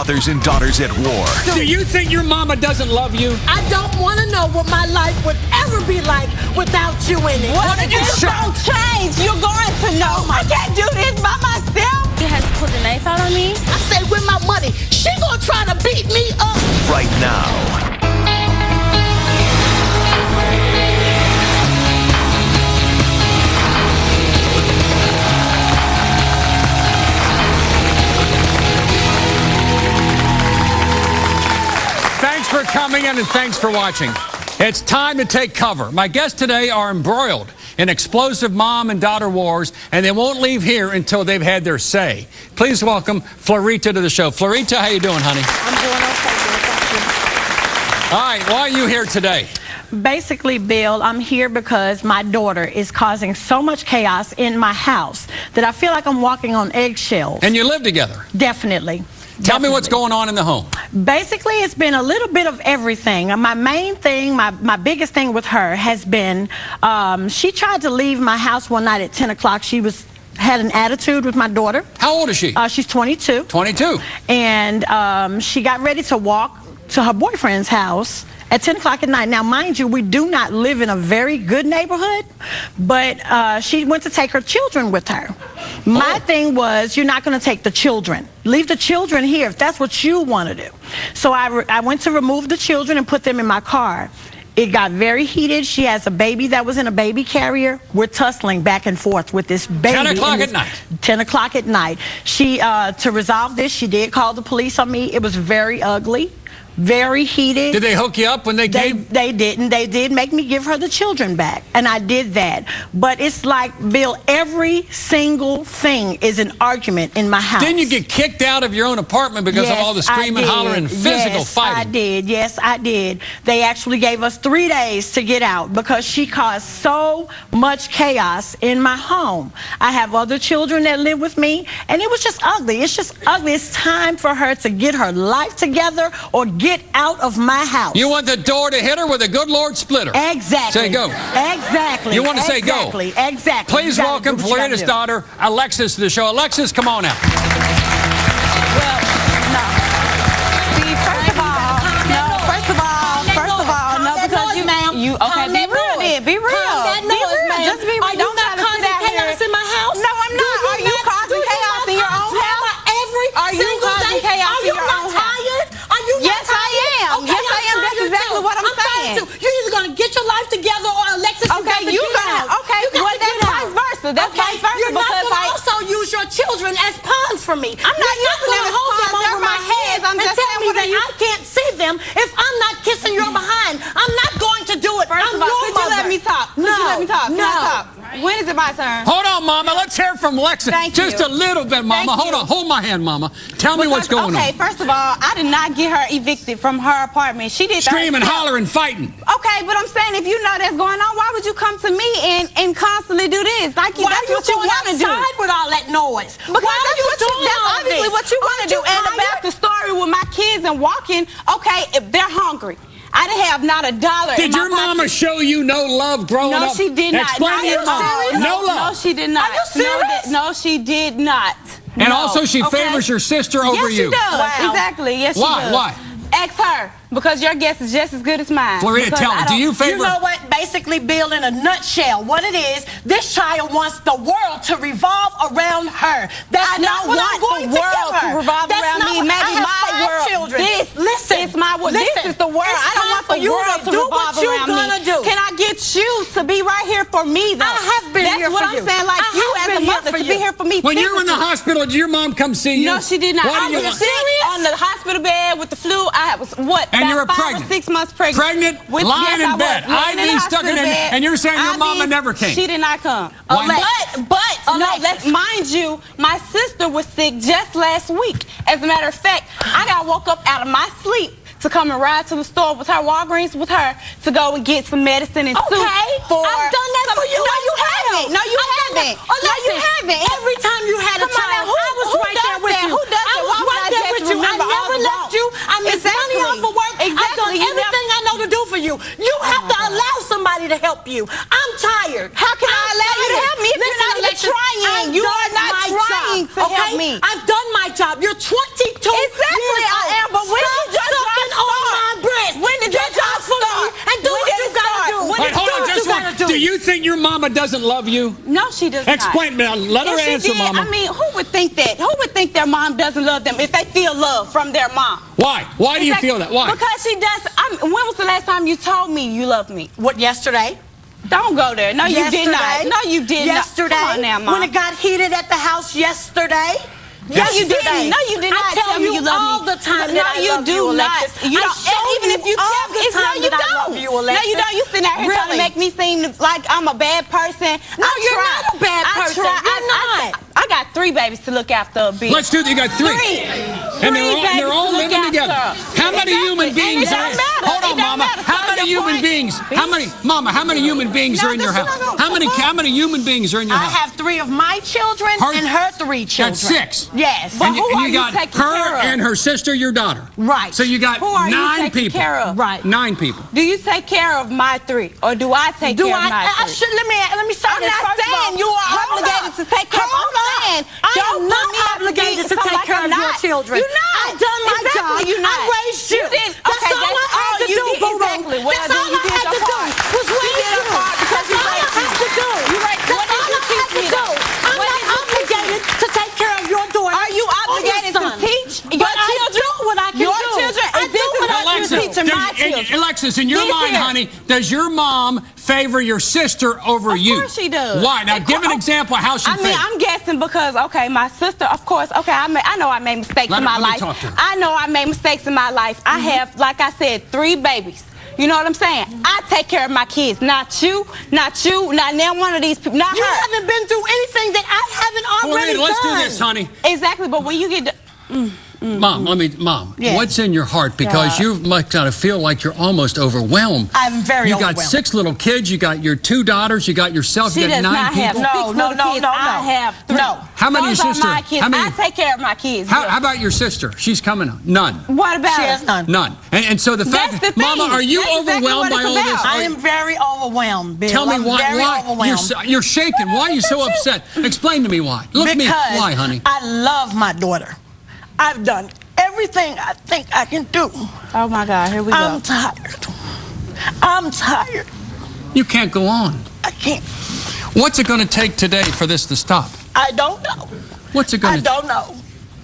Fathers and daughters at war. Do you think your mama doesn't love you? I don't want to know what my life would ever be like without you in it. What if it's gonna change? You're going to know. I can't do this by myself. He has to pull the knife out on me. I said, with my money, she gonna try to beat me up. Right now. Thanks for coming in and thanks for watching. It's time to take cover. My guests today are embroiled in explosive mom and daughter wars, and they won't leave here until they've had their say. Please welcome Florita to the show. Florita, how you doing, honey? I'm doing okay, thank you. All right, why are you here today? Basically, Bill, I'm here because my daughter is causing so much chaos in my house that I feel like I'm walking on eggshells. And you live together? Definitely. Tell me what's going on in the home. Basically, it's been a little bit of everything. My main thing, my biggest thing with her has been she tried to leave my house one night at 10 o'clock. She had an attitude with my daughter. How old is she? She's 22. 22. And she got ready to walk to her boyfriend's house at 10 o'clock at night. Now, mind you, we do not live in a very good neighborhood, but she went to take her children with her. My thing was, you're not going to take the children. Leave the children here if that's what you want to do. So I went to remove the children and put them in my car. It got very heated. She has a baby that was in a baby carrier. We're tussling back and forth with this baby. 10 o'clock at night. 10 o'clock at night. She, to resolve this, she did call the police on me. It was very ugly. Very heated. Did they hook you up when they came? They didn't. They did make me give her the children back, and I did that. But it's like, Bill, every single thing is an argument in my house. Didn't you get kicked out of your own apartment because of all the screaming, hollering, physical fighting? I did. Yes, I did. They actually gave us 3 days to get out because she caused so much chaos in my home. I have other children that live with me, and it was just ugly. It's just ugly. It's time for her to get her life together or get out of my house. You want the door to hit her with a good Lord splitter. Exactly. Say go. Exactly. You want to say go. Exactly. Please welcome Florita's daughter, Alexis, to the show. Alexis, come on out. Well, no. See, first of all, no, because you okay, be real then. Be real. Just be real. Are you not causing chaos in my house? No, I'm not. Are you causing chaos in your own house? Are you causing chaos in your own house? Yes, I am. Yes, I am. That's exactly what I'm saying. You're either going to get your life together or Alexis, okay, you got to. Okay, well, that's vice versa. That's vice versa. You're not going to also use your children as pawns for me. I'm not using them as pawns. Over my head I'm and just tell me that you I can't see them if I'm not kissing your behind. I'm not going to do it. First of all, could you let me talk? Could you let me talk? No. When is it my turn? Hold on, Mama. Let's hear from Alexis. Thank Just you. a little bit, Mama. Hold on. Hold my hand, Mama. Tell me what's going on. Okay, first of all, I did not get her evicted from her apartment. She did screaming, hollering, fighting. Okay, but I'm saying if you know that's going on, why would you come to me and constantly do this? Like why that's what you want to do. Outside with all that noise? Because that's obviously what you want to do. And about the story with my kids and walking, okay, if they're hungry. I didn't have not a dollar. Did your mama show you no love growing up? No, she did not. Explain to your mom. No love. No, she did not. Are you serious? No, she did not. And also she favors your sister over you. Yes, she does. Wow. Exactly. Yes, she does. Why? Ask her. Because your guess is just as good as mine. Florita, tell me, do you favor... You know what? Basically, Bill, in a nutshell, what it is, this child wants the world to revolve around her. That's not what I'm going to give her. To revolve around me. Maybe my world. Children. Listen. It's my world. This is the world. I don't want the world to revolve around me. Can I get you to be right here for me, though? I have been here for you. That's what I'm saying. Like you as a mother to be here for me. When you were in the hospital, did your mom come see you? No, she did not. Why I was sick on the hospital bed with the flu. I was what? And you were about 5 pregnant. or 6 months pregnant. Pregnant, lying in bed, IV stuck in, and you're saying your mama never came. She did not come. Why But no, let's mind you, my sister was sick just last week. As a matter of fact, I got woke up out of my sleep to come and ride to the store with her, Walgreens with her, to go and get some medicine and soup. For I've done that for you. No, you haven't. No, you haven't. No, you haven't. Every time you had a child, I was right there with you. Who does I was right there with you. I never left you. I missed money off of work. I've done everything I know to do for you. You have to allow somebody to help you. I'm tired. How can I allow you to help me if you're not even trying? You are not trying to to help me. I've done my job. You're 22 Exactly, years old. I am. But when Stop did your job sucking on start? my breast. When did your Get job off of me start? and do When what did you it gotta start? do. When Wait, hold on, just one. Do you think your mama doesn't love you? No, she does not. Explain me. Let her If she answer, did, Mama. I mean, who would think that? Who would think their mom doesn't love them if they feel love from their mom? Why? Why do you feel that? Why? Because she does. When was the last time you told me you love me? What, yesterday? Don't go there. No, you did not. No, you did Yesterday. not. Come on now, Mom. When it got heated at the house yesterday. No, you didn't. No, you did not I tell tell me you love me. all the time No, that I you love do you, not. Alexis. You I don't. show Even you if you all tell the me, no, time you that I don't. love you, No, Alexis. you don't. You sitting out here trying to Really? make me seem like I'm a bad person. No, you're not a bad person. You're not. I got 3 babies to look after, B. Let's do it. You got 3. And they're all babies to living look together. after. How many human beings are in? Hold on, Mama. How many human beings? Mama, how many human beings are in your house? How many human beings are in your I house? have 3 of my children and her 3 children. That's 6. Yes. But And who are you you got taking her care of? and her sister, your daughter. Right. So you got Who are you 9 taking people. care of? Right. 9 people. Do you take care of my 3, or do I take care of my 3? Let me start I'm this. not First of all, saying you are hold obligated up. to take care of Hold my up. saying I don't am put not me up to obligated to something take like care I'm of your not. children. You're not. I've done my Exactly, job. you're not. I raised you. You did. That's Okay, all I had to you do, did. boo-boo. Exactly. Well, That's then all you I did had your to do part. was You raise did your you. part because That's you all I raised had me. to do. You raised- That's what did all you I had teach to me, do. though? I'm What not did you teach me? obligated to take care of your daughter. Are you or your obligated to son. teach But your I children? do what I can Your do. children? I And do this is what I what can you do. teach my children. Alexis, in your Listen. mind, honey, does your mom favor your sister over you? Of course she does. Why? Now, give an example of how she I mean, favors. I'm guessing because, okay, my sister, of course, okay, I know I made mistakes in my let me life. talk to her. I know I made mistakes in my life. I have, like I said, 3 babies. You know what I'm saying? I take care of my kids, not you, not now one of these people, not You her. haven't been through anything that I haven't already Let's done. do this, honey. Exactly, but when you get Mom, Yeah. what's in your heart? Because you might kind of feel like you're almost overwhelmed. I'm very You got overwhelmed. 6 little kids. You got your 2 daughters. You got yourself. she You got does 9 not have people. No, 6 no, little no, kids. no, I no. have 3. No. How many Those your are sister? my kids. How many? I take care of my kids. How yes. about your sister? She's coming on. None. What about She her? has none. None. And so the fact, That's the thing. Mama, are you That's exactly overwhelmed what by it's all this? about. I am very overwhelmed, Bill. Tell me I'm why. very Why overwhelmed. you're shaking? Why are you so upset? Explain to me why. Look at me. Because Why, honey? I love my daughter. I've done everything I think I can do. Oh my God, here we go. I'm tired. I'm tired. You can't go on. I can't. What's it going to take today for this to stop? I don't know. What's it I going to? don't know.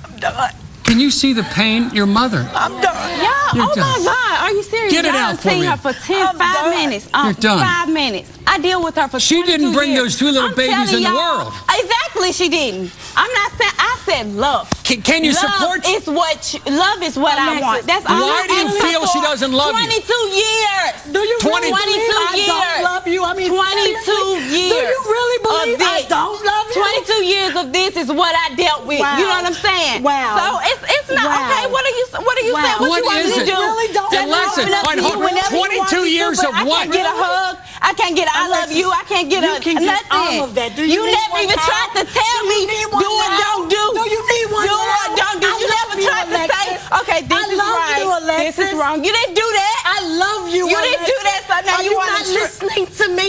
I'm done. Can you see the pain? Your mother. I'm done. Y'all, You're oh done. my God, are you serious? Get it Y'all out done for seen me. her for 5 done. minutes. You're done. 5 minutes. I deal with her for She 22 didn't bring years. those 2 little I'm babies telling in the y'all, world. Exactly, she didn't. I'm not saying. I said love. Can you love support? Is what love is what I Alexis, want. That's all. why I'm do you asking feel she for. doesn't love you? 22 years. Do you 20 really believe 22 I years. don't love you? I mean, 22 seriously? years. Do you really believe of I this. don't love you? 22 years of this is what I dealt with. Wow. You know what I'm saying? Wow. So it's not Wow. okay. What are you Wow. saying? What What you want is me to it? do? Really don't Just Alexis, open up wait, to hold you on. whenever you 22 want me to, years but of I what? can't get a hug. I can't get a I love Alexis, you. I can't get you a can get nothing. all of that. Do you need never one even now? tried to tell Do me you need one do or now? don't do. Do you need one do or now? don't do. I You love never you, tried to say, Alexis. okay, this I is love right. you, Alexis. This is wrong. You didn't do that. I love you. You didn't do that, so now Are you you wanna not listening to me?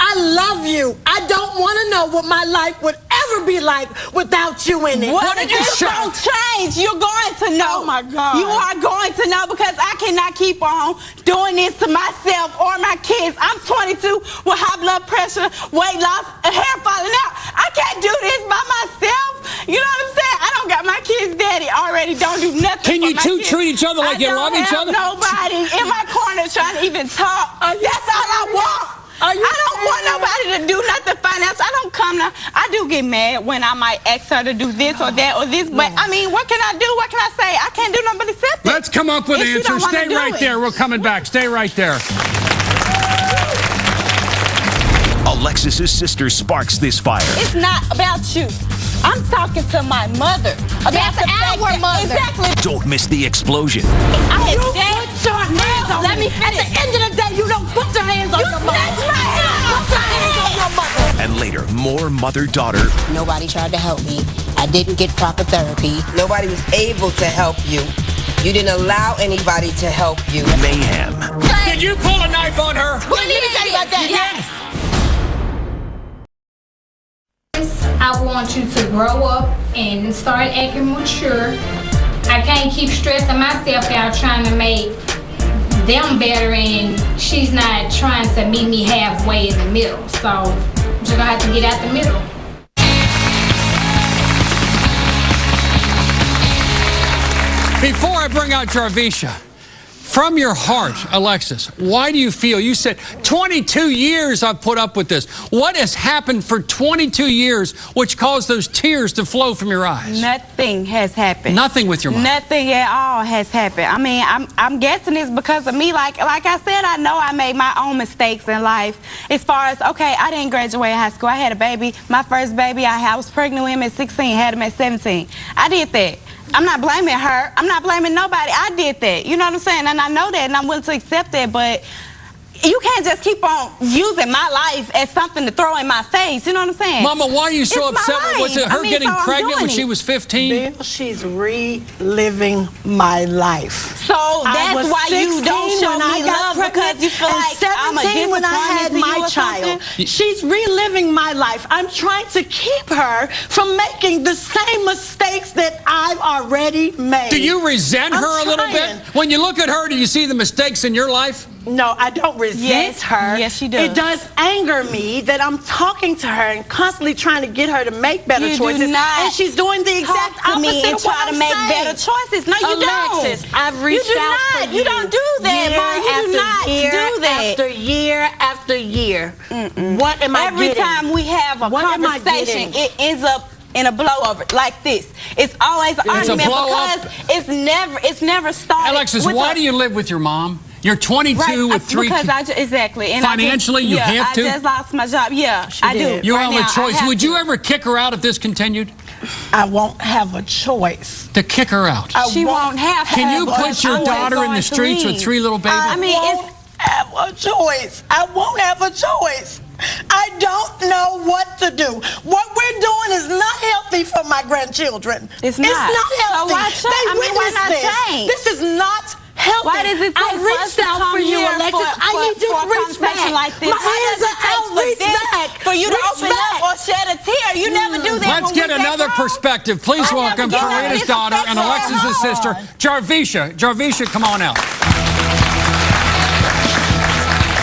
I love you. I don't want to know what my life would ever be like without you in it. What did you this say? don't change. You're going to know. Oh, my God. You are going to know because I cannot keep on doing this to myself or my kids. I'm 22 with high blood pressure, weight loss, and hair falling out. I can't do this by myself. You know what I'm saying? I don't got my kids' daddy already. Don't do nothing. Can you for my two kids. treat each other like I you love don't each have other? Nobody in my corner trying to even talk. That's all I want. Are you I don't want serious? nobody to do nothing financial. I don't come now. I do get mad when I might ask her to do this or that or this, but I mean, what can I do? What can I say? I can't do nothing but accept it. Let's come up with If you answers. don't wanna Stay do right it. there. We're coming back. Stay right there. Alexis's sister sparks this fire. It's not about you. I'm talking to my mother about That's the fact our that- mother. Exactly. Don't miss the explosion. I had You that. put your hands on Let me At finish. the end of the day, you don't put your hands on You your mother. snatched my hand. Put your hands on your mother. And later, more mother-daughter Nobody tried to help me. I didn't get proper therapy. Nobody was able to help you. You didn't allow anybody to help you. mayhem. Did you pull a knife on her? Let me tell you about that. You did? I want you to grow up and start acting mature. I can't keep stressing myself out trying to make them better, and she's not trying to meet me halfway in the middle. So I'm just gonna have to get out the middle. Before I bring out Jarvisha, from your heart, Alexis, why do you feel, you said 22 years I've put up with this. What has happened for 22 years which caused those tears to flow from your eyes? Nothing has happened. Nothing with your mom? Nothing at all has happened. I mean, I'm guessing it's because of me. Like I said, I know I made my own mistakes in life. As far as, okay, I didn't graduate high school. I had a baby. My first baby, I was pregnant with him at 16, had him at 17. I did that. I'm not blaming her. I'm not blaming nobody. I did that. You know what I'm saying? And I know that, and I'm willing to accept that, but you can't just keep on using my life as something to throw in my face. You know what I'm saying? Mama, why are you so It's my upset? Was it life. her I mean, getting so I'm pregnant when doing she it. was 15? Bill, she's reliving my life. So that's why you don't show when I me got love, because you feel and like I'm a 17 when I had disappointment to you my or child. something? She's reliving my life. I'm trying to keep her from making the same mistakes that I've already made. Do you resent I'm her a little trying. bit? When you look at her, do you see the mistakes in your life? No, I don't resent her. Yes, she does. It does anger me that I'm talking to her and constantly trying to get her to make better You choices. do not and she's doing the exact talk to me opposite and of what try to I'm make saying. better choices. No, you Alexis, don't. I've reached out for you. You don't do that, Mom. You do not do that. After year after year. What am I Every getting? time we have a What am I conversation, getting? it ends up in a blowover like this. It's always an It's a argument blow up? because it's never started. Alexis, with why a- do you live with your mom? You're 22 Right, with 3 because kids. exactly. And Financially, you have to? I just lost my job. Yeah, I did. do. You Right have now, a I choice. have Would you to. ever kick her out if this continued? I won't have a choice. To kick her out? She won't have. Can you but put your I'm daughter in going the to streets with leave. 3 little babies? I mean, won't have a choice. I won't have a choice. I don't know what to do. What we're doing is not healthy for my grandchildren. It's not. It's not So healthy. why change? They I mean, why witnessed not this. change? This is not healthy. Why does it take I us reached to out come for you, here Alexis. I for- need you for to a reach back. conversation like this? My Why hands does it are take out. for Reach this back. for you to Reach open back. up or shed a tear? You never do that. Let's when get we back another home. perspective. Please I welcome never get that. Farina's It's daughter and affected Alexis' her. sister, Jarvisha. Jarvisha, come on out.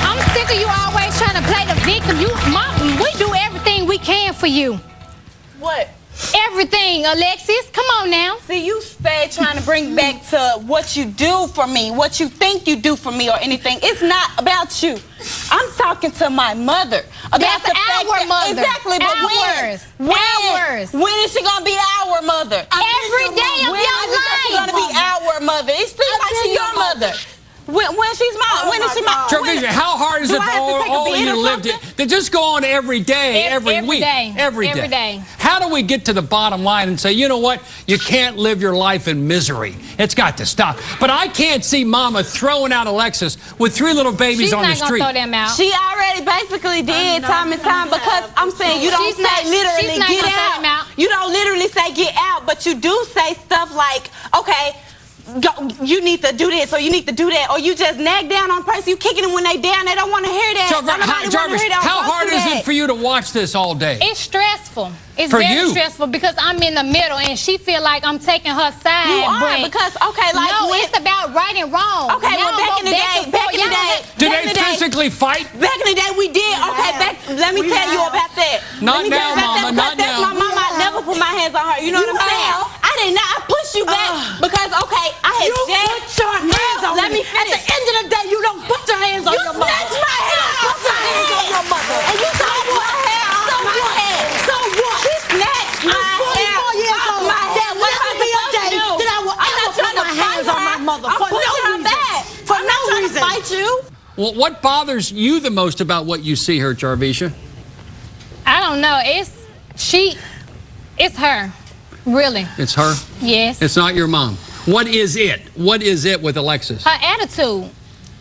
I'm sick of you always trying to play the victim. Mom, we do everything we can for you. What? Everything, Alexis. Come on now. See, you stay trying to bring back to what you do for me, what you think you do for me or anything. It's not about you. I'm talking to my mother. About That's the fact our that, mother. Exactly, but Ours. when? Ours. When is she going to be our mother? Every day of when your is she going to be life. our mother? It seems like she's your mother. When she's mine? When is she mine? Jarvisha, how hard is Do it I for have to take a all of bid you to or live something? They just go on every day, every Every week, day. every Every day. How do we get to the bottom line and say, you know what, you can't live your life in misery? It's got to stop. But I can't see Mama throwing out Alexis with 3 little babies She's on the not street. gonna throw them out. She already basically did time and time, because I'm saying you don't She's say not- literally she's not get gonna throw them out. out. You don't literally say get out, but you do say stuff like, okay, go, you need to do this or you need to do that, or you just nag down on a person. You kicking them when they down. They don't want to hear that. Jarvis, how hard is it for you to watch this all day? It's stressful. It's For very you. stressful because I'm in the middle and she feel like I'm taking her side. You are, but because, okay, like no, when- it's about right and wrong. Okay, well, Y'all back go in the day, and back forth. in the Y'all day, have- Do back they in the day- physically fight? Back in the day, we did. Okay, let me tell you about that. Not Let me tell now, you about Mama, that, not because that's now. my mama. I never put my hands on her. You know what I'm saying? I did not. I pushed you back because, okay, I had You just... put your hands on Let me At finish. the end of the day, you don't put your hands on You your mother. snatched my hair off my hands on your mother. And you snatched my hair off my head. So what? She snatched my hair 44 years off old. my head. What am I Never be a supposed to day do? that I will I'm ever not put trying to my hands fight on my her. mother I'm for pushing no her reason. back. For I'm no not trying reason. to fight you. Well, what bothers you the most about what you see her, Jarvisha? I don't know. It's her. Really. It's her? Yes. It's not your mom. What is it? What is it with Alexis? Her attitude.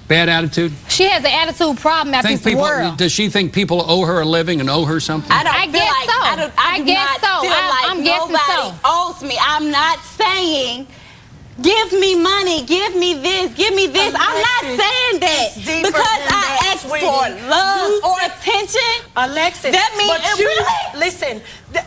Bad attitude? She has an attitude problem out Think this people, world. does she think people owe her a living and owe her something? I don't I feel guess like so. I do guess not so. feel like I'm guessing nobody so. owes me. I'm not saying give me money, give me this, give me this. I'm not saying that deeper because than I that, asked sweetie. for love or attention. Alexis, That means but it you, really- listen,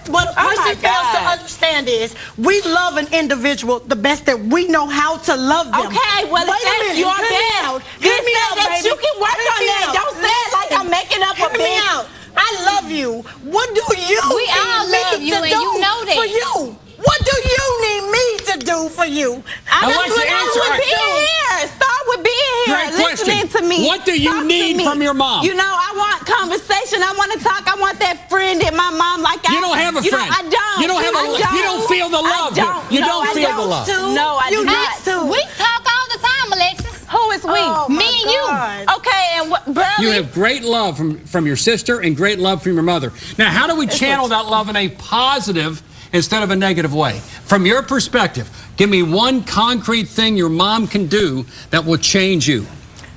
what a person fails to understand is we love an individual the best that we know how to love them. Okay, well, Wait a that's minute, your hear me bad. out. You Hear me said out, that baby. you can work Hear on me that. out. Don't say it like I'm making up a Hear me bitch. out. I love you. What do you We need all me love you, to and do you know that. for you? What do you need me to do for you? I want you to answer Start with being here. Start with being here. Great Listening question. to me. What do you Talk to need me. from your mom? You know, I want conversation. I want to talk. I want that friend in my mom like You don't have a friend. I don't. You don't have you don't feel the love here. You No, don't I feel the love. No, I do not. We talk all the time, Alexis. Who is we? Oh, Me my and you. God. Okay, and what, Burley? You have great love from your sister and great love from your mother. Now, how do we channel that love in a positive instead of a negative way? From your perspective, give me one concrete thing your mom can do that will change you.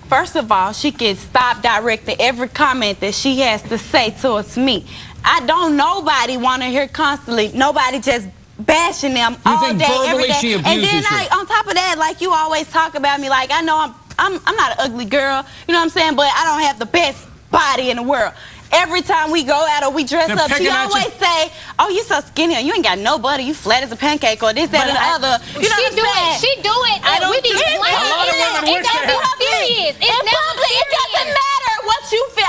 First of all, she can stop directing every comment that she has to say towards me. I don't nobody want to hear constantly. Nobody just bashing them all think day, every verbally day. she And then abuses you? on top of that, like you always talk about me, like I know I'm not an ugly girl, you know what I'm saying? But I don't have the best body in the world. Every time we go out or we dress They're up, she picking at you. always say, "Oh, you so skinny, or you ain't got no butter, you flat as a pancake, or this, that, and the other." You know what I'm saying? She do it. I don't We be do it. playing. A lot of women It wish don't they be had- serious. It's In never public, it doesn't serious. matter what you feel.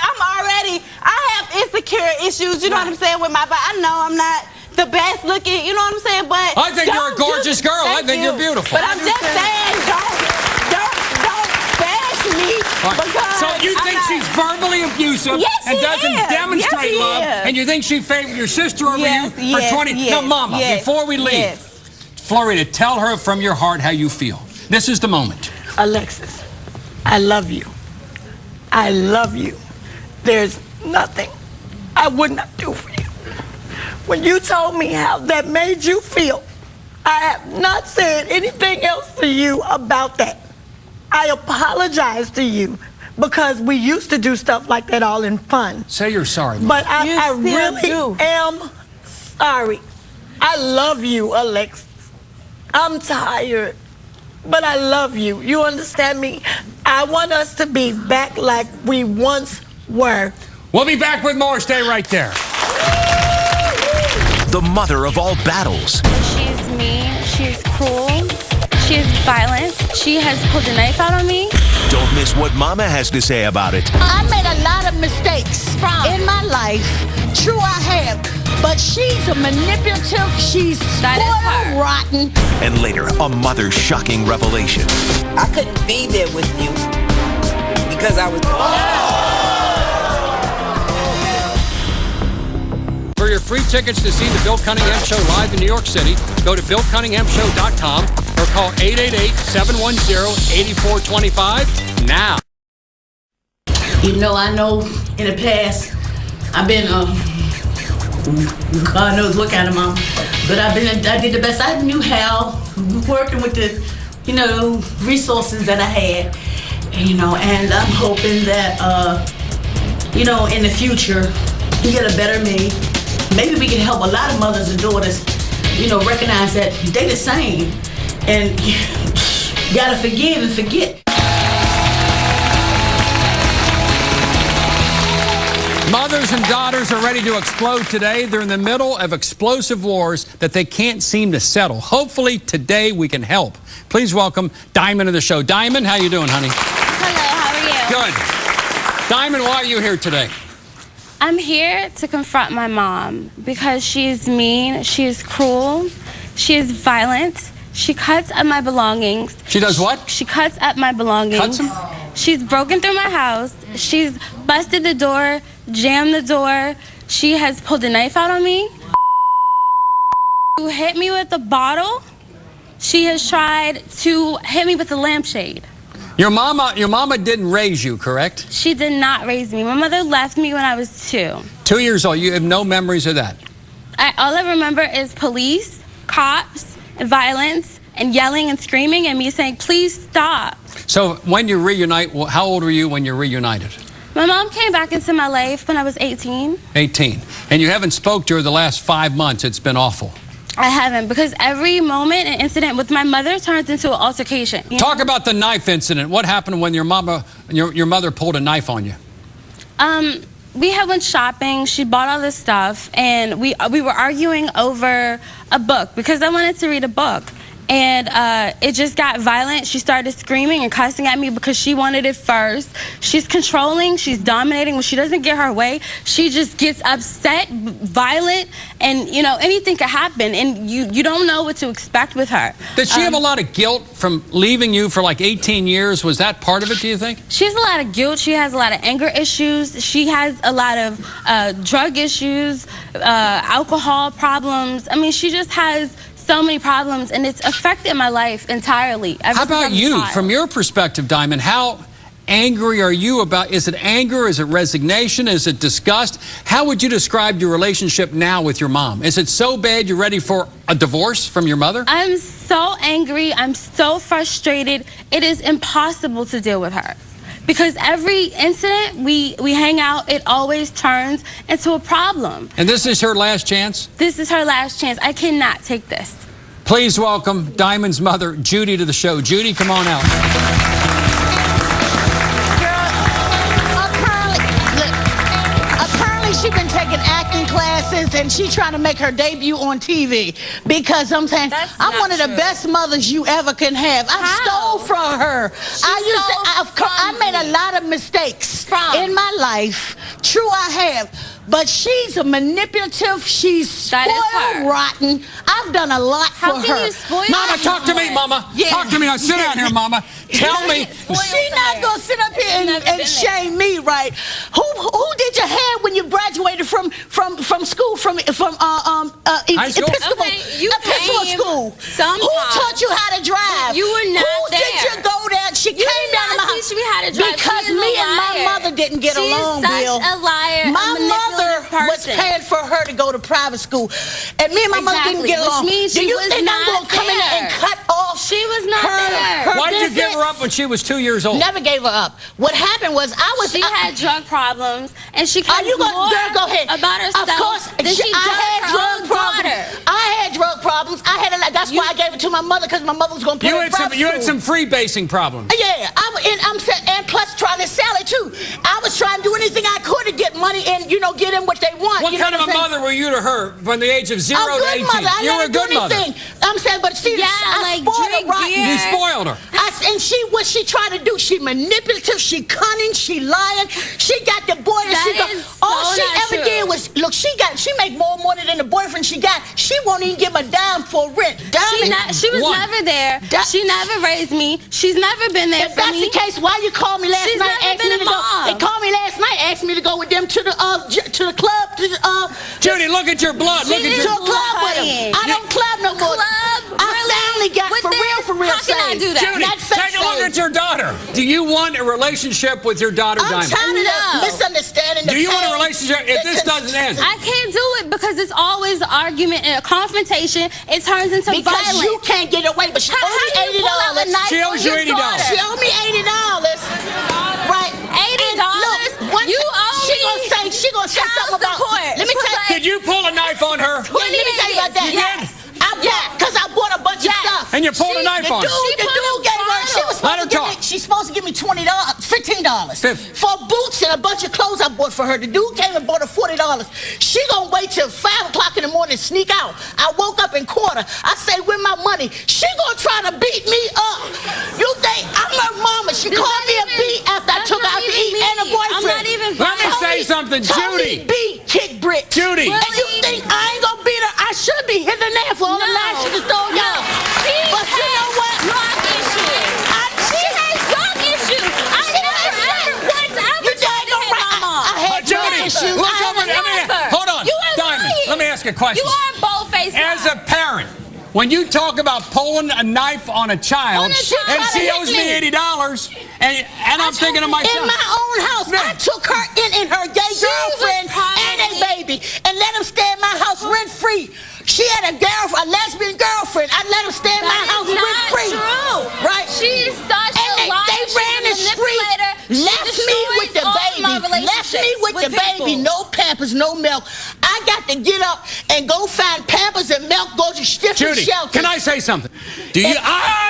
I have insecure issues, you know what I'm saying, with my body. I know I'm not the best looking, you know what I'm saying, but I think you're a gorgeous girl. I Thank think you're beautiful. But I'm just saying, don't bash me All right. because So you I'm think not- she's verbally abusive Yes, and she doesn't is. demonstrate Yes, she love, is. and you think she favored your sister over Yes, you for yes, 20? yes, Now, Mama, yes, before we leave, yes. Florida, tell her from your heart how you feel. This is the moment. Alexis, I love you. I love you. There's nothing I would not do for you. When you told me how that made you feel, I have not said anything else to you about that. I apologize to you because we used to do stuff like that all in fun. Say you're sorry, Mama. But You I still really do. am sorry. I love you, Alexis. I'm tired, but I love you. You understand me? I want us to be back like we once were. We'll be back with more. Stay right there. The mother of all battles. She's mean, she's cruel, she's violent, she has pulled a knife out on me. Don't miss what Mama has to say about it. I made a lot of mistakes in my life. True, I have. But she's a manipulative. She's That is spoiled her. rotten. And later, a mother's shocking revelation. I couldn't be there with you because I was. For your free tickets to see the Bill Cunningham Show live in New York City, go to BillCunninghamShow.com or call 888-710-8425 now. You know, I know in the past I've been God knows what kind of mom, but I did the best I knew how, working with the, resources that I had, and I'm hoping that, in the future, we get a better me. Maybe we can help a lot of mothers and daughters, recognize that they the same, and gotta forgive and forget. Mothers and daughters are ready to explode today. They're in the middle of explosive wars that they can't seem to settle. Hopefully today we can help. Please welcome Diamond to the show. Diamond, how you doing, honey? Hello, how are you? Good. Diamond, why are you here today? I'm here to confront my mom because she is mean, she is cruel, she is violent, she cuts at my belongings. She does what? She cuts at my belongings. Cuts them? She's broken through my house. She's busted the door, jammed the door. She has pulled a knife out on me. To hit me with a bottle. She has tried to hit me with a lampshade. Your mama didn't raise you, correct? She did not raise me. My mother left me when I was 2. 2 years old. You have no memories of that. All I remember is police, cops, and violence, and yelling and screaming, and me saying, please stop. So when you reunite, how old were you when you reunited? My mom came back into my life when I was 18. 18. And you haven't spoke to her the last 5 months. It's been awful. I haven't, because every moment and incident with my mother turns into an altercation. Talk about the knife incident. What happened when your mother pulled a knife on you? we had went shopping. She bought all this stuff, and we were arguing over a book because I wanted to read a book. And it just got violent. She started screaming and cussing at me because she wanted it first. She's controlling, she's dominating. When she doesn't get her way, she just gets upset, violent, and you know, anything could happen, and you don't know what to expect with her. Did she have a lot of guilt from leaving you for like 18 years? Was that part of it, do you think? She has a lot of guilt. She has a lot of anger issues. She has a lot of drug issues, alcohol problems. I mean, she just has so many problems, and it's affected my life entirely. How about you, from your perspective, Diamond? How angry are you about? Is it anger? Is it resignation? Is it disgust? How would you describe your relationship now with your mom? Is it so bad you're ready for a divorce from your mother? I'm so angry. I'm so frustrated. It is impossible to deal with her. Because every incident we hang out, it always turns into a problem. And this is her last chance? This is her last chance. I cannot take this. Please welcome Diamond's mother, Judy, to the show. Judy, come on out. Apparently she's been taking acting classes, and she's trying to make her debut on TV. Because I'm saying, I'm one of the best mothers you ever can have. I stole from her. I made a lot of mistakes in my life. True, I have. But she's a manipulative. She's spoiled rotten. I've done a lot for her. How can you spoil Mama, talk to me, Mama. Yeah. Talk to me. Now, sit down here, Mama. Tell me. She's not going to sit up here and shame me, right? Who did your hair when you graduated from school, from High school? Episcopal, Episcopal school? Who taught you how to drive? You were not Who did you go there? She came down to my house. Teach me how to drive. Because me and my mother didn't get along, Bill. She's such a liar. My mother was paying for her to go to private school, and me and my mother didn't get along. Which means Do you think I'm going to come in there and cut off? She was not there. Why did you give her up when she was 2 years old? Never gave her up. What happened was she had drug problems, and she cared girl, go ahead. about herself. Of course, than she I does had her drug own problems. daughter. I had drug problems. I had a lot. That's why I gave it to my mother, because my mother was going to put her in private You school. had some freebasing problems. Yeah, and plus trying to sell it too. I was trying to do anything I could to get money and get them what they want. What kind of a mother were you to her from the age of 0 to 18? Mother. You were a good mother. I'm saying, but see, I spoiled her rotten. You spoiled her. And what she tried to do, she manipulative, she cunning, she lying. She got the boy all she ever did was, look, she made more money than the boyfriend she got. She won't even give a dime for rent. She was never there. She never raised me. She's never been there for me. If that's the case, why you called me last night and asked me to go? They called me last night, asked me to go with them to the club. Judy, look at your blood. Look at your club with them. I don't club no more. I finally got for real. How can I do that? Judy, take a look at your daughter. Do you want a relationship with your daughter, Diamond? I'm tired of misunderstanding. Do you want a relationship if this doesn't end? I can't do it because it's always an argument and a confrontation. It turns into violence. Because you can't get away, but she owed me $80. She owes you $80. She owed me $80. Right. $80? You owe me. She gonna say something about. Let me tell you. Did you pull a knife on her? Let me tell you about that. Yes. Because I bought a bunch of stuff. And you pulled a knife on her. The dude gave her. She's supposed to give me $15 for boots and a bunch of clothes I bought for her. The dude came and bought her $40. She gonna wait till 5 o'clock in the morning and sneak out. I woke up in quarter. I say, "Where my money?" She gonna try to beat me up. You think I'm her mama? She called me a beat after I took her out to eat and a boyfriend. I'm not even. Let me say something, Judy. Beat, kick brick. Judy. And you think I ain't gonna beat her? I should be hitting her there for all the lies she just told y'all. But you know what? Drug issues. She has drug issues. I never ever once ever tried to hit my mom. I had drug issues. Look over there. Hold on. Diamond, let me ask you a question. You are bold-faced. As a parent, when you talk about pulling a knife on a child, and she owes me $80, and I'm thinking to myself, in my own house, I took her in her gay girlfriend and a baby, and let him stay in my house rent free. She had a lesbian girlfriend. I let her stay in my house rent free. True. Right? She is such a liar. They ran the street, left me with the baby. No Pampers, no milk. I got to get up and go find Pampers and milk. Go to different Judy, shelters. can I say something? Do you?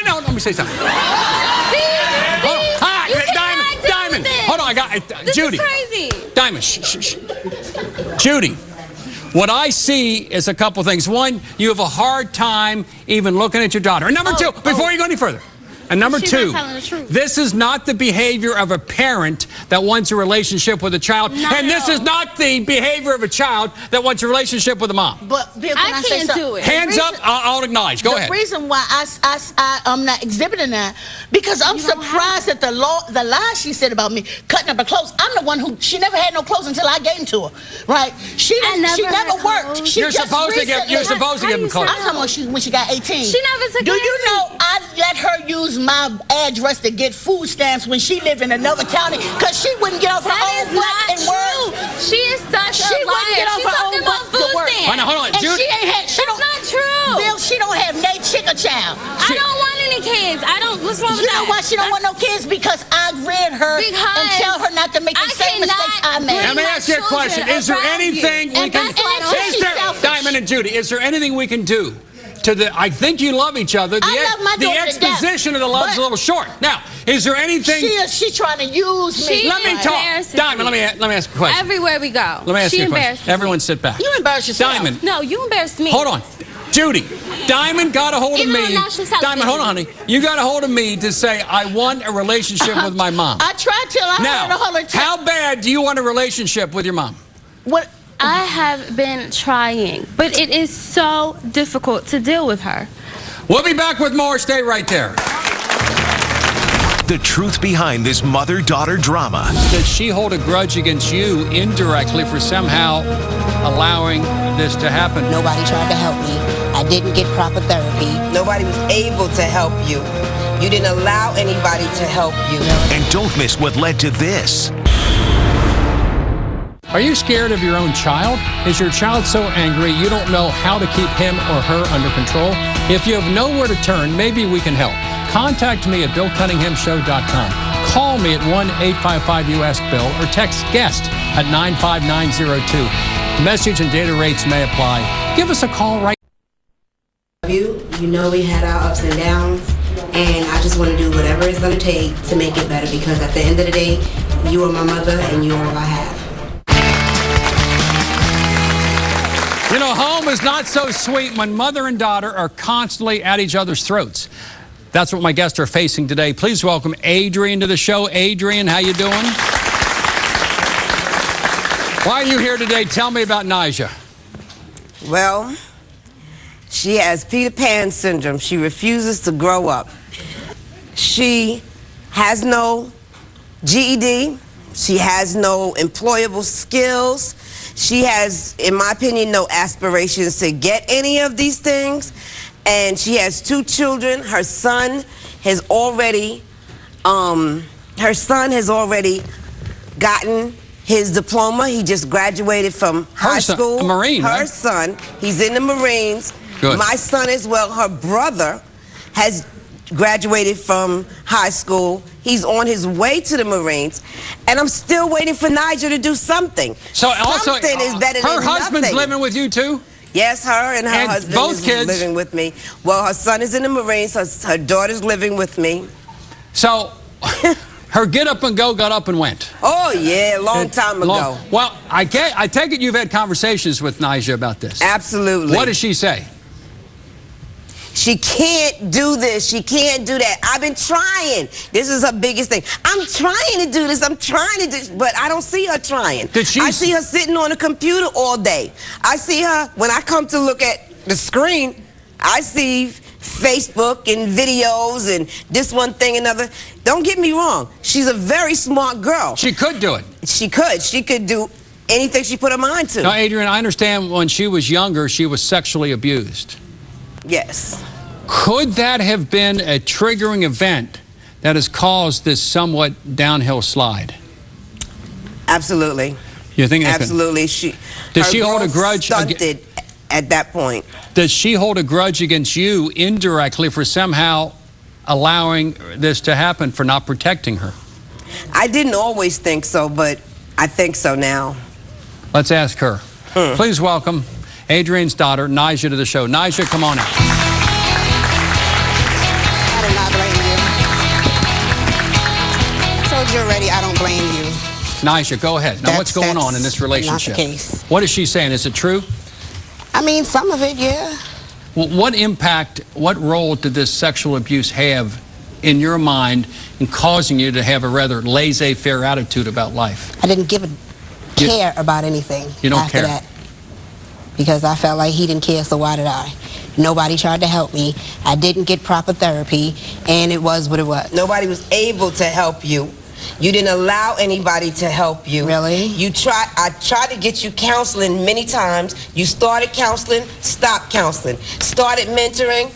No. Let me say something. See? Diamond. Hold on, I got This Judy. is crazy. Diamond, Judy, what I see is a couple things. One, you have a hard time even looking at your daughter. And number two, before you go any further, and number two, this is not the behavior of a parent that wants a relationship with a child. And this is not the behavior of a child that wants a relationship with a mom. But Bill, can I say something? do it. Hands up, I'll acknowledge. Go ahead. The reason why I'm not exhibiting that, because I'm surprised at the lies she said about me cutting up her clothes. I'm the one who, she never had no clothes until I gave them to her, right? She never worked. She You're supposed to give them clothes. I'm talking about when she got 18. She never took Do you know I let her use my address to get food stamps when she lived in another county because she wouldn't get off her own butt and work? She is such a liar. Get off her own butt to work. Hold on, And Judy. that's not true. Bill, she don't have no chicken child. I don't want any kids. What's wrong with that? You know why she don't want no kids? Because I read her and tell her not to make the same mistakes I made. Let me ask you a question. Is there anything we can... Diamond and Judy, is there anything we can do to the... I think you love each other. The exposition of the love is a little short. Now, is there anything... She's trying to use me. Let me talk. Diamond, let me ask a question. Everywhere we go. Let me ask you a question. Everyone sit back. You embarrass yourself. Diamond. No, you embarrassed me. Hold on. Judy, Diamond got a hold of me. Diamond, hold on, honey. You got a hold of me to say, I want a relationship with my mom. I tried till I had a hold of how bad do you want a relationship with your mom? What? I have been trying, but it is so difficult to deal with her. We'll be back with more. Stay right there. The truth behind this mother-daughter drama. Does she hold a grudge against you indirectly for somehow allowing this to happen? Nobody tried to help me. I didn't get proper therapy. Nobody was able to help you. You didn't allow anybody to help you. And don't miss what led to this. Are you scared of your own child? Is your child so angry you don't know how to keep him or her under control? If you have nowhere to turn, maybe we can help. Contact me at BillCunninghamShow.com. Call me at 1-855-US-BILL or text GUEST at 95902. Message and data rates may apply. Give us a call right now. You know we had our ups and downs, and I just want to do whatever it's going to take to make it better, because at the end of the day, you are my mother and you are all I have. You know, home is not so sweet when mother and daughter are constantly at each other's throats. That's what my guests are facing today. Please welcome Adrienne to the show. Adrienne, how you doing? Why are you here today? Tell me about Nyjah. Well, she has Peter Pan syndrome. She refuses to grow up. She has no GED. She has no employable skills. She has, in my opinion, no aspirations to get any of these things. And she has 2 children. Her son has already gotten his diploma. He just graduated from high school. A Marine, Her son, he's in the Marines. Good. My son as well. Her brother has graduated from high school. He's on his way to the Marines. And I'm still waiting for Nyjah to do something. So also, something is better than her husband's nothing. living with you too? Yes, her and her husband both kids living with me. Well, her son is in the Marines. Her daughter's living with me. So, her get up and go got up and went. Oh, yeah, a long time ago. Well, I take it you've had conversations with Nyjah about this. Absolutely. What does she say? She can't do this. She can't do that. I've been trying. This is her biggest thing. I'm trying to do this. I'm trying to do this, but I don't see her trying. I see her sitting on a computer all day. I see her, when I come to look at the screen, I see Facebook and videos and this one thing, another. Don't get me wrong. She's a very smart girl. She could do it. She could. She could do anything she put her mind to. Now, Adrienne, I understand when she was younger, she was sexually abused. Yes. Could that have been a triggering event that has caused this somewhat downhill slide? Absolutely. You think? Absolutely. Does she hold a grudge? Stunted at that point. Does she hold a grudge against you indirectly for somehow allowing this to happen, for not protecting her? I didn't always think so, but I think so now. Let's ask her. Please welcome Adrienne's daughter, Nyjah, to the show. Nyjah, come on out. I do not blame you. I told you already, I don't blame you. Nyjah, go ahead. Now, what's going on in this relationship? Not the case. What is she saying? Is it true? I mean, some of it, yeah. Well, what impact, what role did this sexual abuse have in your mind in causing you to have a rather laissez-faire attitude about life? I didn't give a care about anything after that. Because I felt like he didn't care, so why did I? Nobody tried to help me. I didn't get proper therapy, and it was what it was. Nobody was able to help you. You didn't allow anybody to help you. Really? I tried to get you counseling many times. You started counseling, stopped counseling. Started mentoring,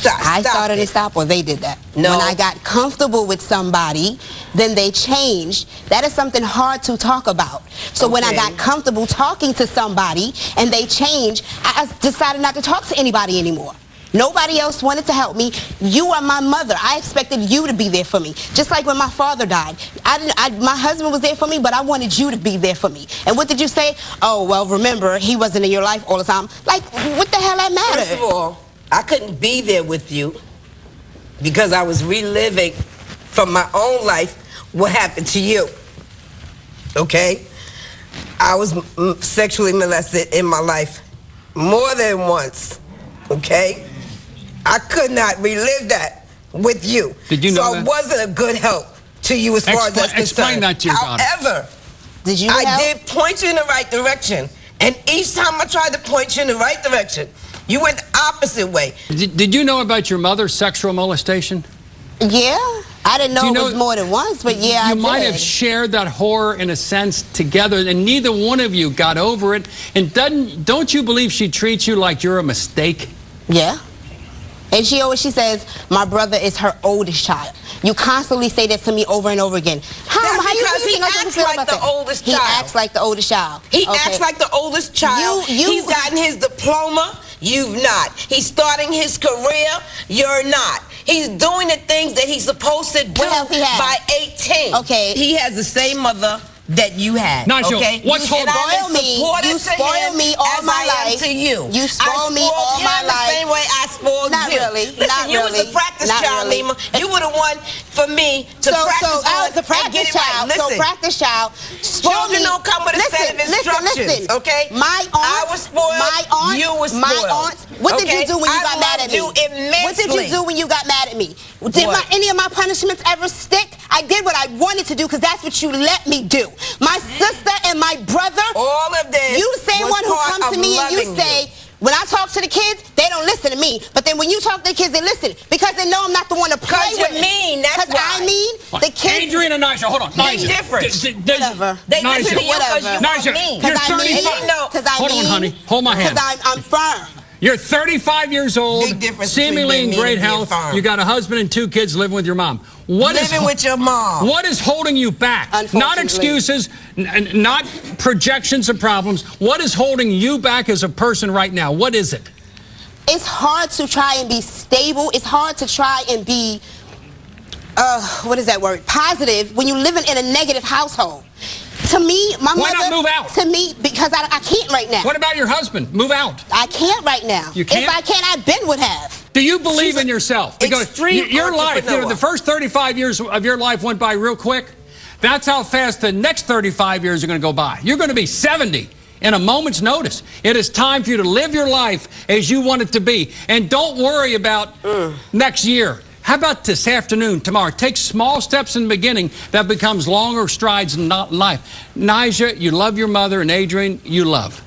I started to stop, or they did that. No. When I got comfortable with somebody, then they changed. That is something hard to talk about. So when I got comfortable talking to somebody and they changed, I decided not to talk to anybody anymore. Nobody else wanted to help me. You are my mother. I expected you to be there for me. Just like when my father died. My husband was there for me, but I wanted you to be there for me. And what did you say? Oh, well, remember, he wasn't in your life all the time. Like, what the hell that matter? First of all, I couldn't be there with you because I was reliving from my own life what happened to you. Okay? I was sexually molested in my life more than once. Okay? I could not relive that with you. Did you know so that? I wasn't a good help to you as far as that's concerned. Explain that to your daughter. However, did I did point you in the right direction. And each time I tried to point you in the right direction, you went the opposite way. Did you know about your mother's sexual molestation? Yeah. I didn't know it was more than once, but yeah, I did. You might have shared that horror, in a sense, together, and neither one of you got over it. And don't you believe she treats you like you're a mistake? Yeah. And she says, my brother is her oldest child. You constantly say that to me over and over again. How you think I'm supposed to feel about that? He acts like the oldest child. He acts like the oldest child. He's gotten his diploma. You've not. He's starting his career. You're not. He's doing the things that he's supposed to do by 18. Okay. He has the same mother that you had. Nyjah, okay? what's holding You spoil me all my life. To you. You spoil me all my life. The same way I spoiled not you. Really. Listen, not you really. was a practice not child, really. Lima. You were the one for me to practice on. So I was a practice child. Right. So practice child. Children don't come with a set of instructions. Okay. My aunt. I was spoiled. My aunt. You were spoiled. My aunt. What did you do when you got mad at me? What did you do when you got mad at me? Did any of my punishments ever stick? I did what I wanted to do because that's what you let me do. My sister and my brother. All of this. You the same one who comes to me and you say, when I talk to the kids, they don't listen to me. But then when you talk to the kids, they listen because they know I'm not the one to play with. Because you're mean. That's why. I mean, the kids. Adrian and Nyjah, hold on. They're different. Whatever. They listen to you because you are mean. You're 35. Hold on, honey. Hold my hand. Because I'm firm. You're 35 years old, seemingly in great health. You got a husband and 2 kids living with your mom. Living with your mom. What is holding you back? Not excuses, not projections of problems. What is holding you back as a person right now? What is it? It's hard to try and be stable. It's hard to try and be, what is that word? Positive when you're living in a negative household. To me, my mother... Why not move out? To me, because I can't right now. What about your husband? Move out. I can't right now. You can't? If I can't, I Ben would have. Do you believe in yourself? Because your life, the first 35 years of your life went by real quick. That's how fast the next 35 years are going to go by. You're going to be 70 in a moment's notice. It is time for you to live your life as you want it to be. And don't worry about next year. How about this afternoon, tomorrow? Take small steps in the beginning that becomes longer strides in life. Nyjah, you love your mother, and Adrian, you love.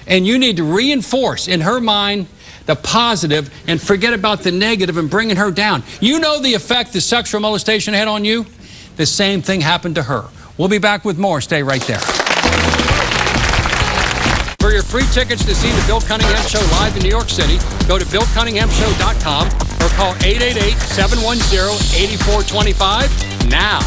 And you need to reinforce in her mind the positive and forget about the negative and bringing her down. You know the effect the sexual molestation had on you? The same thing happened to her. We'll be back with more. Stay right there. For your free tickets to see the Bill Cunningham Show live in New York City, go to BillCunninghamShow.com or call 888-710-8425 now.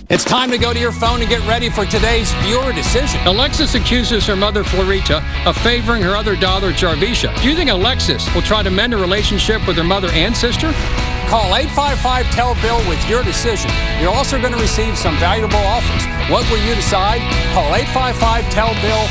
It's time to go to your phone and get ready for today's viewer decision. Alexis accuses her mother, Florita, of favoring her other daughter, Jarvisha. Do you think Alexis will try to mend a relationship with her mother and sister? Call 855-TELL-BILL with your decision. You're also going to receive some valuable offers. What will you decide? Call 855-TELL-BILL.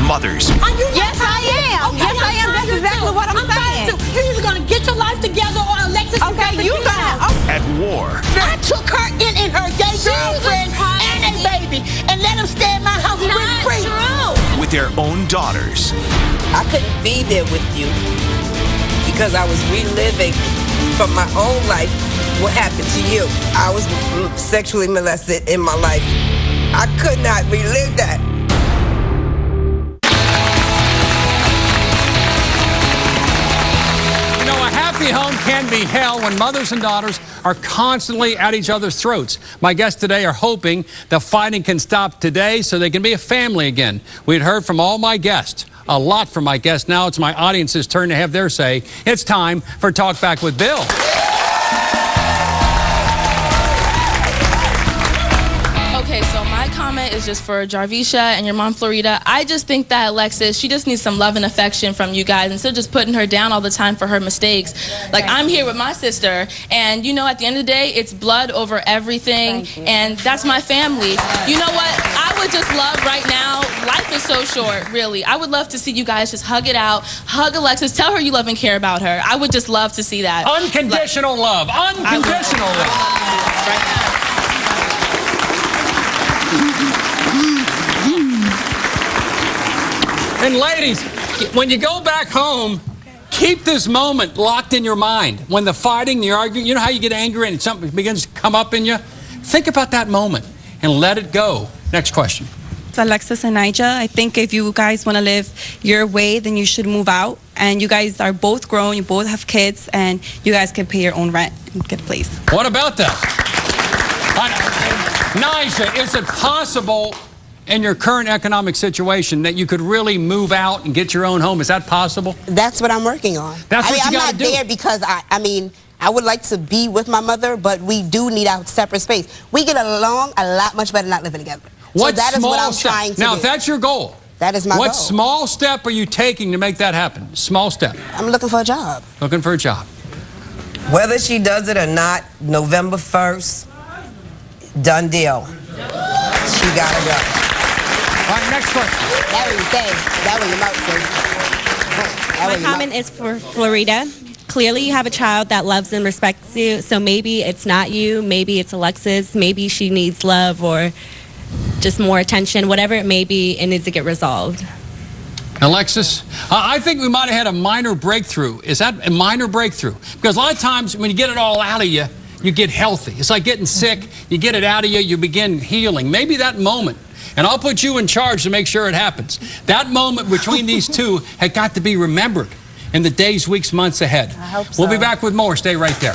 Mothers. Yes, I am. Okay, yes, I am. That's exactly what I'm saying. You're either going to get your life together or Alexis. Okay, you got at war. I took her in her gay girlfriend and a baby and let him stay in my house rent-free. With their own daughters. I couldn't be there with you because I was reliving from my own life what happened to you. I was sexually molested in my life. I could not relive that. You know, a happy home can be hell when mothers and daughters are constantly at each other's throats. My guests today are hoping the fighting can stop today so they can be a family again. We'd heard from all my guests. A lot from my guests. Now it's my audience's turn to have their say. It's time for Talk Back with Bill. Okay, so my comment is just for Jarvisha and your mom, Florida. I just think that Alexis, she just needs some love and affection from you guys instead of just putting her down all the time for her mistakes. Like, I'm here with my sister, and you know, at the end of the day, it's blood over everything, and that's my family. You know what? I would just love right now, life is so short, really. I would love to see you guys just hug it out, hug Alexis, tell her you love and care about her. I would just love to see that. Unconditional love. Unconditional love. Right now. And ladies, when you go back home, keep this moment locked in your mind. When the fighting, the arguing, you know how you get angry and something begins to come up in you? Think about that moment and let it go. Next question. It's Alexis and Nija. I think if you guys want to live your way, then you should move out. And you guys are both grown, you both have kids, and you guys can pay your own rent and get a place. What about that? Nija, is it possible in your current economic situation that you could really move out and get your own home? Is that possible? That's what I'm working on. That's what you I'm gotta not do. there because I would like to be with my mother, but we do need our separate space. We get along a lot much better not living together. So that is what I'm trying to do. Now, if that's your goal, that is my goal. What small step are you taking to make that happen? Small step. I'm looking for a job. Looking for a job. Whether she does it or not, November 1st, done deal. She gotta go. All right, next question. That what you say. That what you My comment is for Florida. Clearly you have a child that loves and respects you, so maybe it's not you, maybe it's Alexis, maybe she needs love or just more attention, whatever it may be, it needs to get resolved. Alexis, I think we might have had a minor breakthrough. Is that a minor breakthrough? Because a lot of times when you get it all out of you, you get healthy. It's like getting sick. You get it out of you, you begin healing. Maybe that moment, and I'll put you in charge to make sure it happens. That moment between these two had got to be remembered in the days, weeks, months ahead. I hope so. We'll be back with more. Stay right there.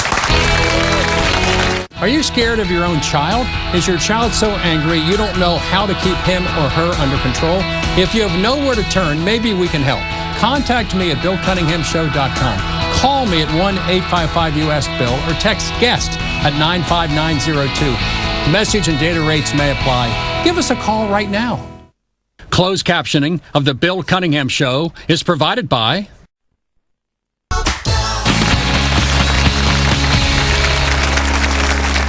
Are you scared of your own child? Is your child so angry you don't know how to keep him or her under control? If you have nowhere to turn, maybe we can help. Contact me at BillCunninghamShow.com. Call me at 1-855-US-BILL or text GUEST at 95902. Message and data rates may apply. Give us a call right now. Closed captioning of the Bill Cunningham Show is provided by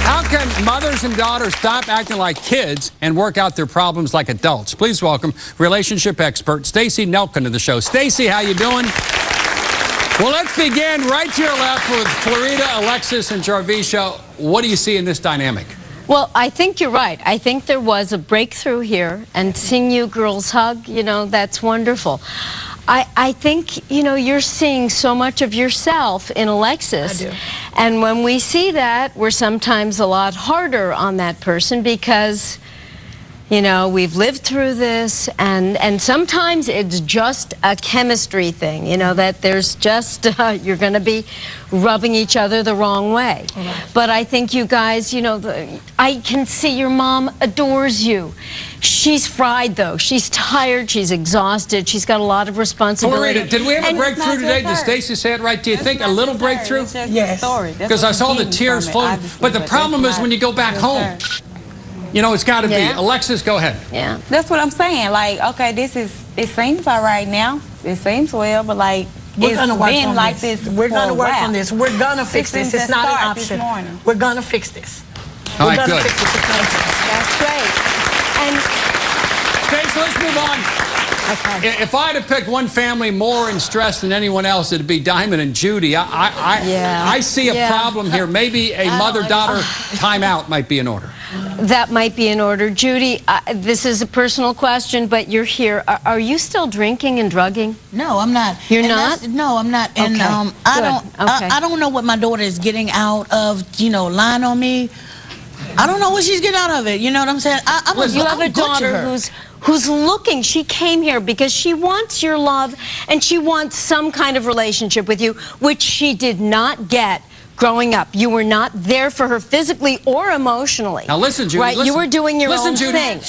How can mothers and daughters stop acting like kids and work out their problems like adults? Please welcome relationship expert Stacey Nelkin to the show. Stacey, how you doing? Well, let's begin right to your left with Florida, Alexis, and Jarvisha. What do you see in this dynamic? Well, I think you're right. I think there was a breakthrough here, and seeing you girls hug, you know, that's wonderful. I think, you know, you're seeing so much of yourself in Alexis. I do. And when we see that, we're sometimes a lot harder on that person because, you know, we've lived through this, and sometimes it's just a chemistry thing, you know, that there's just, you're going to be rubbing each other the wrong way. But I think you guys, you know, I can see your mom adores you. She's fried, though. She's tired. She's exhausted. She's got a lot of responsibility. Florida, did we have a breakthrough today? Did Stacey say it right? Do you think a little breakthrough? Yes. Because I saw the tears flowing. But the problem is when you go back home, you know, it's got to be. Alexis, go ahead. Yeah. That's what I'm saying. Like, okay, it seems all right now. It seems well, but like, We're going to work on like this. this. We're going to work on this. We're going to fix this. It's not an option. We're going to fix this. All right, We're going good. to fix this. That's great. And Stacey, let's move on. If I had to pick one family more in stress than anyone else, it'd be Diamond and Judy. I see a problem here. Maybe a mother-daughter timeout might be in order. That might be in order. Judy, this is a personal question, but you're here. Are you still drinking and drugging? No, I'm not. You're not? No, I'm not. And Okay. I don't know what my daughter is getting out of, lying on me. I don't know what she's getting out of it. You know what I'm saying? You have a daughter who's looking. She came here because she wants your love and she wants some kind of relationship with you, which she did not get growing up. You were not there for her physically or emotionally. Now listen, Judy. Right? Listen. You were doing your own Judy. thing.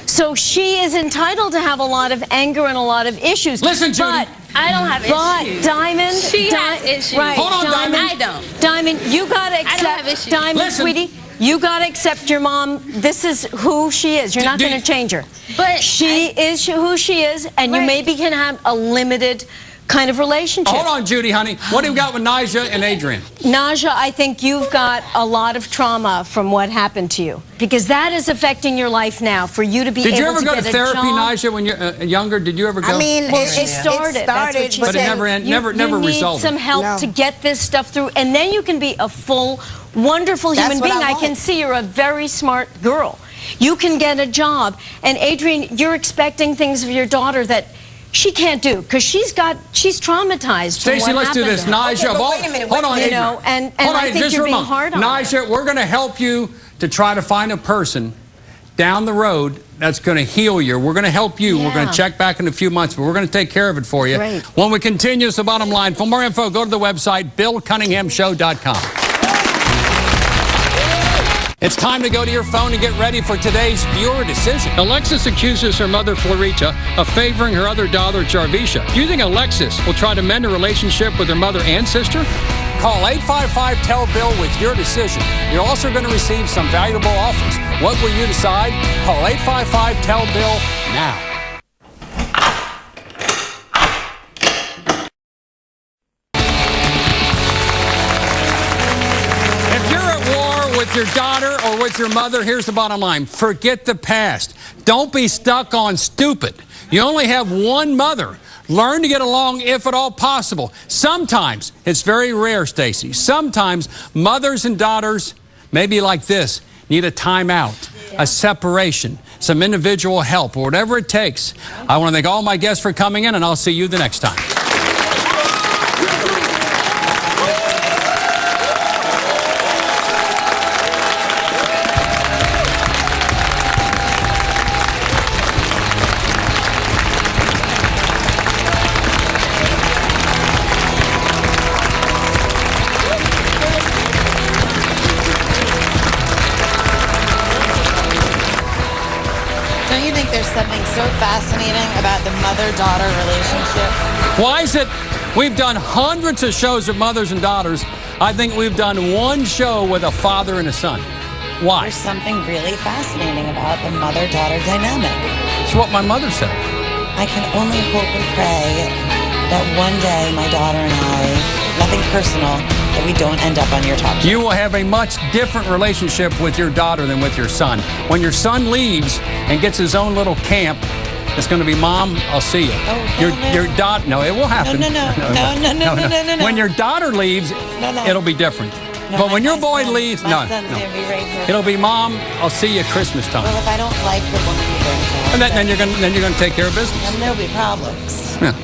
So she is entitled to have a lot of anger and a lot of issues. Listen, Judy. But I don't have issues. Diamond, She has issues. Right, Hold on, Diamond. I don't. Diamond, you gotta I don't have accept. issues. Diamond, Listen. sweetie, you gotta accept your mom. This is who she is. You're not gonna change her. But she is who she is, and you Right. maybe can have a limited kind of relationship. Hold on, Judy, honey. What do you got with Naja and Adrian? Naja, I think you've got a lot of trauma from what happened to you, because that is affecting your life now. For you to be Did able you ever to go get to a therapy, job. Naja, when you're younger? Did you ever go? I mean, Well, it started. That's what she But it said. never You need resulted. some help to get this stuff through, and then you can be a full, wonderful human what being. I I can want. see you're a very smart girl. You can get a job. And Adrian, you're expecting things of your daughter that she can't do because she's traumatized. from Stacey, what let's do happened this. to her. Naja, wait a minute, hold on, You Adrian. know, and Hold on, I think just you're for a being moment. hard on her. Naja, we're going to help you to try to find a person down the road that's going to heal you. We're going to help you. We're going to check back in a few months, but we're going to take care of it for you. Great. When we continue, it's the bottom line. For more info, go to the website, BillCunninghamShow.com. It's time to go to your phone and get ready for today's viewer decision. Alexis accuses her mother, Florita, of favoring her other daughter, Jarvisha. Do you think Alexis will try to mend a relationship with her mother and sister? Call 855-TELL-BILL with your decision. You're also going to receive some valuable offers. What will you decide? Call 855-TELL-BILL now. If you're at war with your daughter or with your mother, here's the bottom line. Forget the past. Don't be stuck on stupid. You only have one mother. Learn to get along if at all possible. Sometimes, it's very rare, Stacey, sometimes mothers and daughters, maybe like this, need a timeout, a separation, some individual help, or whatever it takes. I want to thank all my guests for coming in, and I'll see you the next time. Don't you think there's something so fascinating about the mother-daughter relationship? Why is it we've done hundreds of shows with mothers and daughters? I think we've done one show with a father and a son. Why? There's something really fascinating about the mother-daughter dynamic. It's what my mother said. I can only hope and pray that one day my daughter and I, nothing personal, that we don't end up on your talk show. You will have a much different relationship with your daughter than with your son. When your son leaves and gets his own little camp, it's going to be, Mom, I'll see you. Your daughter, no, it will happen. No. When your daughter leaves, it'll be different. But when your boy leaves, my son's gonna be right here. it'll be, Mom, I'll see you at Christmas time. Well, if I don't like the woman you bring home, And then you're going to take care of business. then there'll be problems. Yeah.